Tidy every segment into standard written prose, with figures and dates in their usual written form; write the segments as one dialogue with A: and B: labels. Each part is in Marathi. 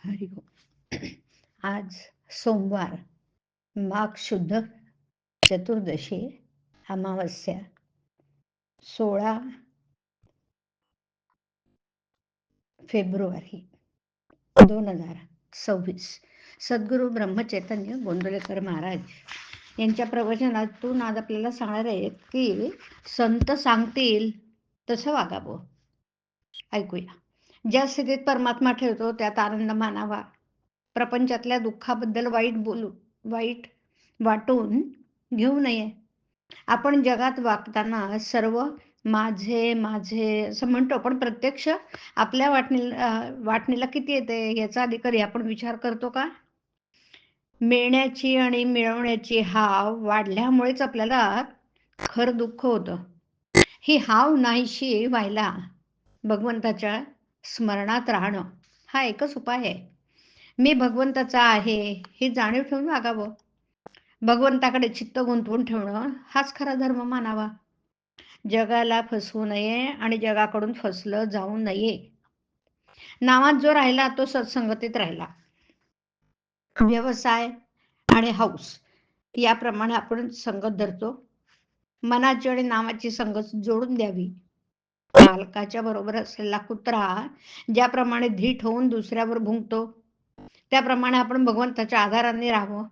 A: हरि ओम. आज सोमवार, माघ शुद्ध चतुर्दशी, अमावस्या 16 फेब्रुवारी 2026. सद्गुरू ब्रह्मचैतन्य गोंदवलेकर महाराज यांच्या प्रवचनातून आज आपल्याला सांगणार आहेत की संत सांगतील तसं वागावं. ऐकूया. ज्या स्थितीत परमात्मा ठेवतो त्यात आनंद मानावा. प्रपंचातल्या दुःखाबद्दल वाईट वाटून घेऊ नये. आपण जगात वागताना सर्व माझे माझे असं म्हणतो, पण प्रत्यक्ष आपल्या वाटणीला किती येते याचा अधिकारी आपण विचार करतो का? मिळण्याची आणि मिळवण्याची हाव वाढल्यामुळेच आपल्याला खरं दुःख होतं. ही हाव नाहीशी व्हायला भगवंताच्या स्मरणात राहणं हा एकच उपाय आहे. मी भगवंताचा आहे ही जाणीव ठेवून वागावं. भगवंताकडे चित्त गुंतवून ठेवणं हाच खरा धर्म मानावा. जगाला फसवू नये आणि जगाकडून फसलं जाऊ नये. नावात जो राहिला तो सत्संगतीत राहिला. व्यवसाय आणि हौस याप्रमाणे आपण संगत धरतो. मनाची आणि नावाची संगत जोडून द्यावी. मालकाच्या बरोबर असलेला कुत्रा ज्याप्रमाणे धीट होऊन दुसऱ्यावर भुंकतो त्याप्रमाणे आपण भगवंताच्या आधाराने राहावं.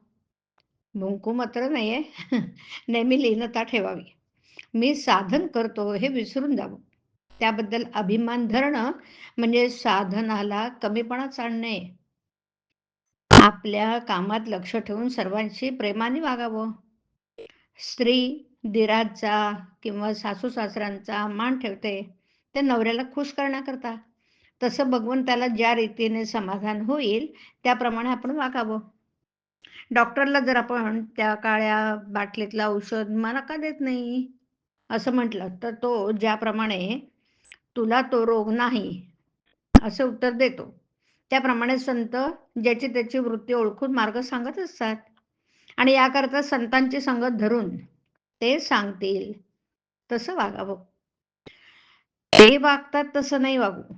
A: भुंकू मात्र नाहीये. नेहमी लीनता ठेवावी. मी साधन करतो हे विसरून जावं. त्याबद्दल अभिमान धरणं म्हणजे साधनाला कमीपणाच आणणे. आपल्या कामात लक्ष ठेवून सर्वांशी प्रेमाने वागावं. स्त्री दिराचा किंवा सासू सासऱ्यांचा मान ठेवते ते नवऱ्याला खुश करण्याकरता. तसं भगवंताला ज्या रीतीने समाधान होईल त्याप्रमाणे आपण वागावं. डॉक्टरला जर आपण त्या काळ्या बाटलीतलं औषध मला का देत नाही असं म्हटलं तर तो ज्याप्रमाणे तुला तो रोग नाही असं उत्तर देतो त्याप्रमाणे संत ज्याची त्याची वृत्ती ओळखून मार्ग सांगत असतात. आणि याकरता संतांची संगत धरून ते सांगतील तसं वागावं. ते वागतात तसं नाही वागू.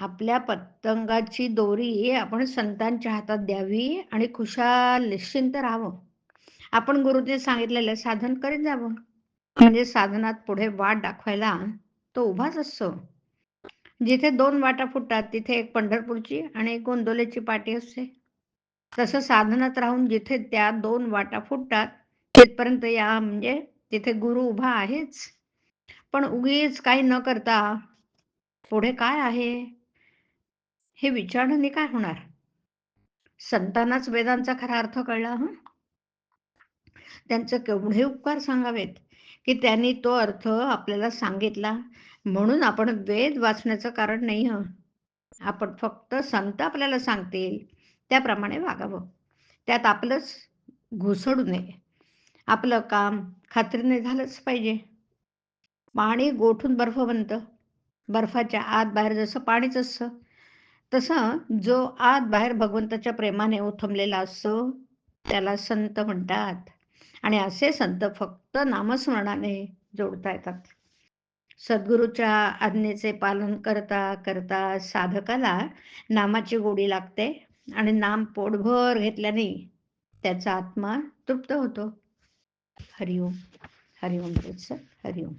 A: आपल्या पतंगाची दोरी आपण संतांच्या हातात द्यावी आणि खुशाल निश्चिंत राहावं. आपण गुरुने सांगितलेलं साधन करीत जावं. म्हणजे साधनात पुढे वाट दाखवायला तो उभाच असतो. जिथे 2 वाटा फुटतात तिथे एक पंढरपूरची आणि एक गोंदवलेची पाटी असते. तसं साधनात राहून जिथे त्या 2 वाटा फुटतात तिथपर्यंत या, म्हणजे तिथे गुरु उभा आहेच. पण उगीच काही न करता पुढे काय आहे हे विचारण्याने काय होणार? संतांनाच वेदांचा खरा अर्थ कळला. त्यांचे केवढे उपकार सांगावेत की त्यांनी तो अर्थ आपल्याला सांगितला. म्हणून आपण वेद वाचण्याचं कारण नाही. आपण फक्त संत आपल्याला सांगतील त्याप्रमाणे वागावं. त्यात आपलंच घुसडू नये. आपलं काम खात्रीने झालंच पाहिजे. पाणी गोठून बर्फ बनतं. बर्फाच्या आत बाहेर जसं पाणीच असतं तसं जो आत बाहेर भगवंताच्या प्रेमाने ओथंबलेला असतो त्याला संत म्हणतात. आणि असे संत फक्त नामस्मरणाने जोडता येतात. सद्गुरूच्या आज्ञेचे पालन करता करता साधकाला नामाची गोडी लागते आणि नाम पोटभर घेतल्याने त्याचा आत्मा तृप्त होतो. हरिओम. हरिओम. हरिओम.